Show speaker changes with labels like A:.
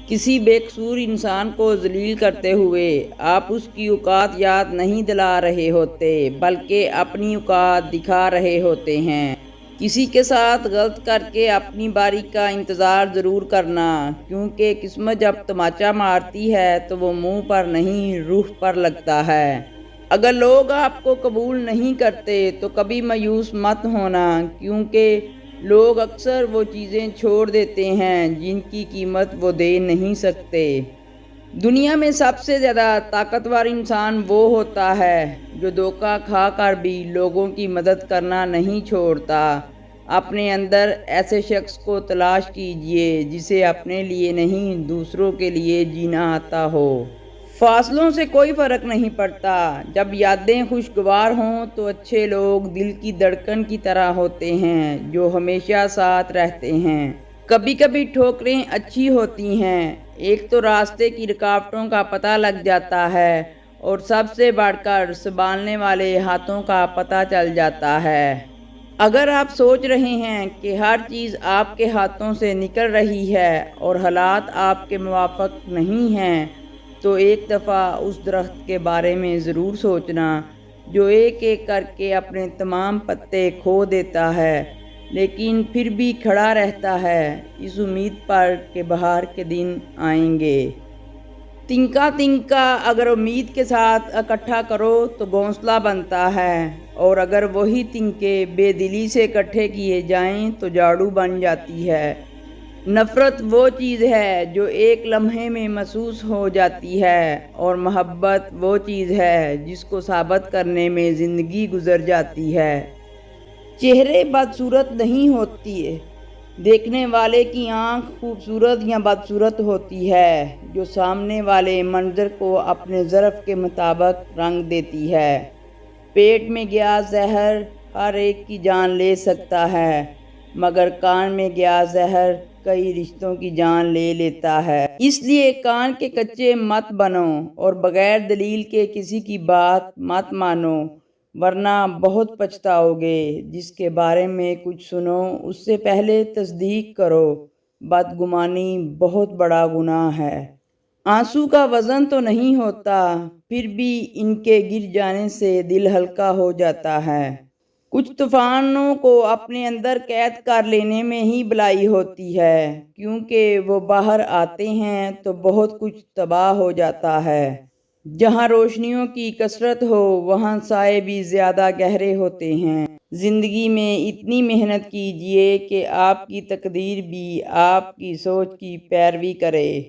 A: کسی بے قصور انسان کو ذلیل کرتے ہوئے آپ اس کی اوقات یاد نہیں دلا رہے ہوتے بلکہ اپنی اوقات دکھا رہے ہوتے ہیں۔ کسی کے ساتھ غلط کر کے اپنی باری کا انتظار ضرور کرنا، کیونکہ قسمت جب تماچا مارتی ہے تو وہ منہ پر نہیں روح پر لگتا ہے۔ اگر لوگ آپ کو قبول نہیں کرتے تو کبھی مایوس مت ہونا، کیونکہ لوگ اکثر وہ چیزیں چھوڑ دیتے ہیں جن کی قیمت وہ دے نہیں سکتے۔ دنیا میں سب سے زیادہ طاقتور انسان وہ ہوتا ہے جو دھوکہ کھا کر بھی لوگوں کی مدد کرنا نہیں چھوڑتا۔ اپنے اندر ایسے شخص کو تلاش کیجئے جسے اپنے لیے نہیں دوسروں کے لیے جینا آتا ہو۔ فاصلوں سے کوئی فرق نہیں پڑتا، جب یادیں خوشگوار ہوں تو اچھے لوگ دل کی دھڑکن کی طرح ہوتے ہیں جو ہمیشہ ساتھ رہتے ہیں۔ کبھی کبھی ٹھوکریں اچھی ہوتی ہیں، ایک تو راستے کی رکاوٹوں کا پتہ لگ جاتا ہے اور سب سے بڑھ کر سنبھالنے والے ہاتھوں کا پتہ چل جاتا ہے۔ اگر آپ سوچ رہے ہیں کہ ہر چیز آپ کے ہاتھوں سے نکل رہی ہے اور حالات آپ کے موافق نہیں ہیں، تو ایک دفعہ اس درخت کے بارے میں ضرور سوچنا جو ایک ایک کر کے اپنے تمام پتے کھو دیتا ہے لیکن پھر بھی کھڑا رہتا ہے، اس امید پر کہ بہار کے دن آئیں گے۔ تنکا تنکا اگر امید کے ساتھ اکٹھا کرو تو گھونسلہ بنتا ہے، اور اگر وہی تنکے بے دلی سے اکٹھے کیے جائیں تو جھاڑو بن جاتی ہے۔ نفرت وہ چیز ہے جو ایک لمحے میں محسوس ہو جاتی ہے، اور محبت وہ چیز ہے جس کو ثابت کرنے میں زندگی گزر جاتی ہے۔ چہرے بدصورت نہیں ہوتی، دیکھنے والے کی آنکھ خوبصورت یا بدصورت ہوتی ہے جو سامنے والے منظر کو اپنے ظرف کے مطابق رنگ دیتی ہے۔ پیٹ میں گیا زہر ہر ایک کی جان لے سکتا ہے، مگر کان میں گیا زہر کئی رشتوں کی جان لے لیتا ہے۔ اس لیے کان کے کچے مت بنو اور بغیر دلیل کے کسی کی بات مت مانو، ورنہ بہت پچھتاؤ گے۔ جس کے بارے میں کچھ سنو اس سے پہلے تصدیق کرو، بدگمانی بہت بڑا گناہ ہے۔ آنسو کا وزن تو نہیں ہوتا، پھر بھی ان کے گر جانے سے دل ہلکا ہو جاتا ہے۔ کچھ طوفانوں کو اپنے اندر قید کر لینے میں ہی بھلائی ہوتی ہے، کیونکہ وہ باہر آتے ہیں تو بہت کچھ تباہ ہو جاتا ہے۔ جہاں روشنیوں کی کثرت ہو وہاں سائے بھی زیادہ گہرے ہوتے ہیں۔ زندگی میں اتنی محنت کیجئے کہ آپ کی تقدیر بھی آپ کی سوچ کی پیروی کرے۔